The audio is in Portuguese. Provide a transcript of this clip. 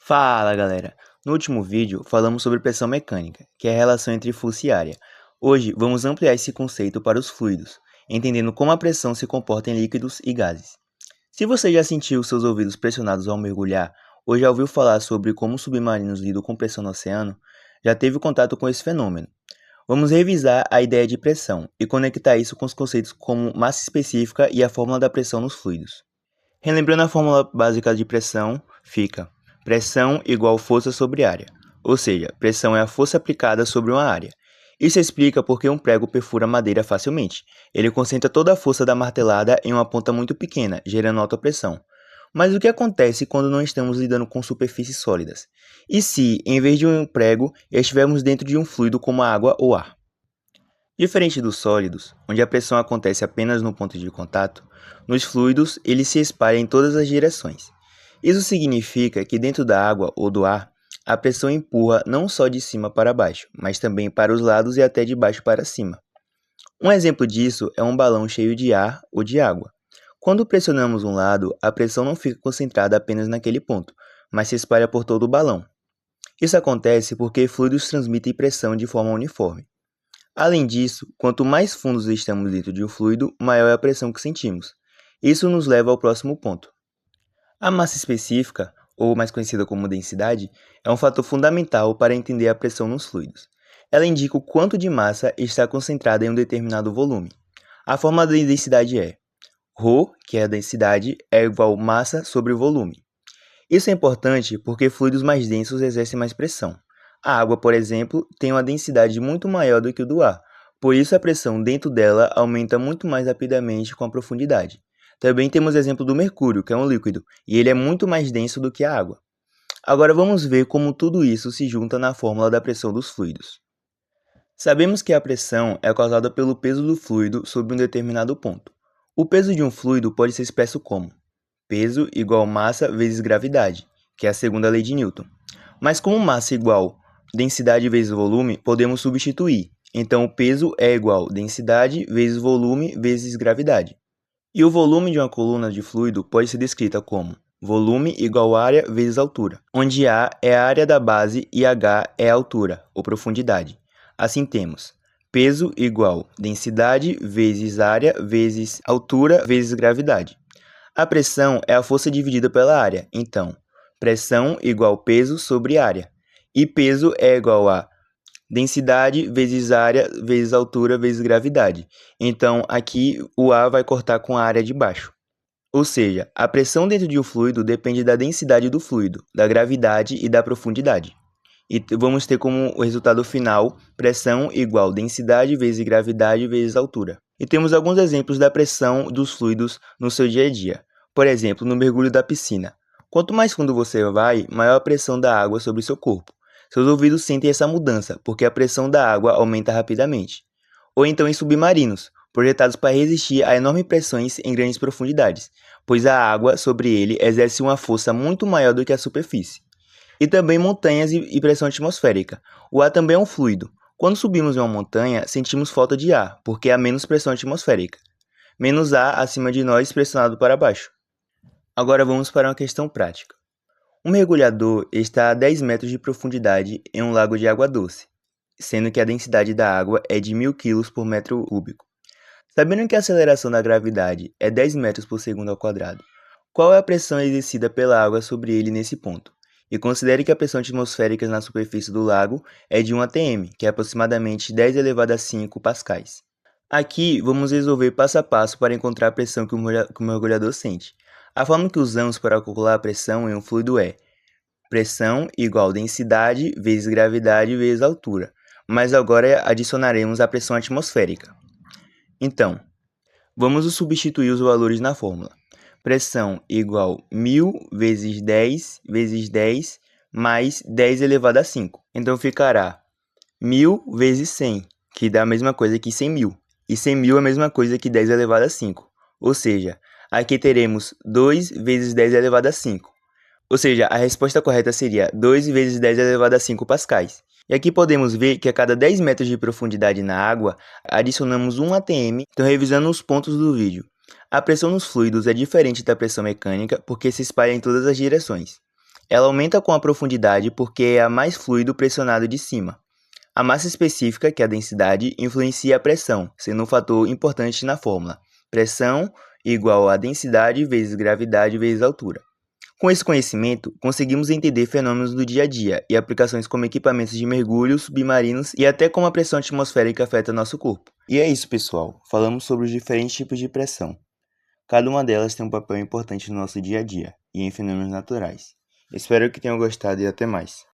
Fala galera! No último vídeo falamos sobre pressão mecânica, que é a relação entre fluxo e área. Hoje vamos ampliar esse conceito para os fluidos, entendendo como a pressão se comporta em líquidos e gases. Se você já sentiu seus ouvidos pressionados ao mergulhar, ou já ouviu falar sobre como submarinos lidam com pressão no oceano, já teve contato com esse fenômeno. Vamos revisar a ideia de pressão e conectar isso com os conceitos como massa específica e a fórmula da pressão nos fluidos. Relembrando a fórmula básica de pressão, fica pressão igual força sobre área, ou seja, pressão é a força aplicada sobre uma área. Isso explica por que um prego perfura madeira facilmente. Ele concentra toda a força da martelada em uma ponta muito pequena, gerando alta pressão. Mas o que acontece quando não estamos lidando com superfícies sólidas? E se, em vez de um prego, estivermos dentro de um fluido como a água ou ar? Diferente dos sólidos, onde a pressão acontece apenas no ponto de contato, nos fluidos ele se espalha em todas as direções. Isso significa que dentro da água ou do ar, a pressão empurra não só de cima para baixo, mas também para os lados e até de baixo para cima. Um exemplo disso é um balão cheio de ar ou de água. Quando pressionamos um lado, a pressão não fica concentrada apenas naquele ponto, mas se espalha por todo o balão. Isso acontece porque fluidos transmitem pressão de forma uniforme. Além disso, quanto mais fundos estamos dentro de um fluido, maior é a pressão que sentimos. Isso nos leva ao próximo ponto. A massa específica, ou mais conhecida como densidade, é um fator fundamental para entender a pressão nos fluidos. Ela indica o quanto de massa está concentrada em um determinado volume. A fórmula da densidade é ρ, que é a densidade, é igual massa sobre volume. Isso é importante porque fluidos mais densos exercem mais pressão. A água, por exemplo, tem uma densidade muito maior do que o do ar, por isso a pressão dentro dela aumenta muito mais rapidamente com a profundidade. Também temos o exemplo do mercúrio, que é um líquido, e ele é muito mais denso do que a água. Agora vamos ver como tudo isso se junta na fórmula da pressão dos fluidos. Sabemos que a pressão é causada pelo peso do fluido sobre um determinado ponto. O peso de um fluido pode ser expresso como peso igual massa vezes gravidade, que é a segunda lei de Newton. Mas como massa igual densidade vezes volume, podemos substituir. Então, o peso é igual densidade vezes volume vezes gravidade. E o volume de uma coluna de fluido pode ser descrita como volume igual área vezes altura, onde A é a área da base e H é a altura, ou profundidade. Assim temos peso igual densidade vezes área vezes altura vezes gravidade. A pressão é a força dividida pela área, então, pressão igual peso sobre área. E peso é igual a densidade vezes área vezes altura vezes gravidade. Então, aqui o A vai cortar com a área de baixo. Ou seja, a pressão dentro de um fluido depende da densidade do fluido, da gravidade e da profundidade. E vamos ter como resultado final pressão igual densidade vezes gravidade vezes altura. E temos alguns exemplos da pressão dos fluidos no seu dia a dia. Por exemplo, no mergulho da piscina. Quanto mais fundo você vai, maior a pressão da água sobre seu corpo. Seus ouvidos sentem essa mudança, porque a pressão da água aumenta rapidamente. Ou então em submarinos, projetados para resistir a enormes pressões em grandes profundidades, pois a água sobre ele exerce uma força muito maior do que a superfície. E também montanhas e pressão atmosférica. O ar também é um fluido. Quando subimos em uma montanha, sentimos falta de ar, porque há menos pressão atmosférica. Menos ar acima de nós pressionado para baixo. Agora vamos para uma questão prática. Um mergulhador está a 10 metros de profundidade em um lago de água doce, sendo que a densidade da água é de 1000 kg por metro cúbico. Sabendo que a aceleração da gravidade é 10 metros por segundo ao quadrado, qual é a pressão exercida pela água sobre ele nesse ponto? E considere que a pressão atmosférica na superfície do lago é de 1 atm, que é aproximadamente 10 elevado a 5 pascais. Aqui vamos resolver passo a passo para encontrar a pressão que o mergulhador sente. A forma que usamos para calcular a pressão em um fluido é pressão igual densidade vezes gravidade vezes altura, mas agora adicionaremos a pressão atmosférica. Então, vamos substituir os valores na fórmula. Pressão igual 1000 vezes 10 mais 10 elevado a 5. Então ficará 1000 vezes 100, que dá a mesma coisa que 100.000. E 100.000 é a mesma coisa que 10 elevado a 5. Ou seja, aqui teremos 2 vezes 10 elevado a 5. Ou seja, a resposta correta seria 2 vezes 10 elevado a 5 pascais. E aqui podemos ver que a cada 10 metros de profundidade na água, adicionamos 1 atm. Então, revisando os pontos do vídeo. A pressão nos fluidos é diferente da pressão mecânica porque se espalha em todas as direções. Ela aumenta com a profundidade porque é a mais fluido pressionado de cima. A massa específica, que é a densidade, influencia a pressão, sendo um fator importante na fórmula. Pressão igual a densidade vezes gravidade vezes altura. Com esse conhecimento, conseguimos entender fenômenos do dia a dia e aplicações como equipamentos de mergulho, submarinos e até como a pressão atmosférica afeta nosso corpo. E é isso, pessoal. Falamos sobre os diferentes tipos de pressão. Cada uma delas tem um papel importante no nosso dia a dia e em fenômenos naturais. Espero que tenham gostado e até mais.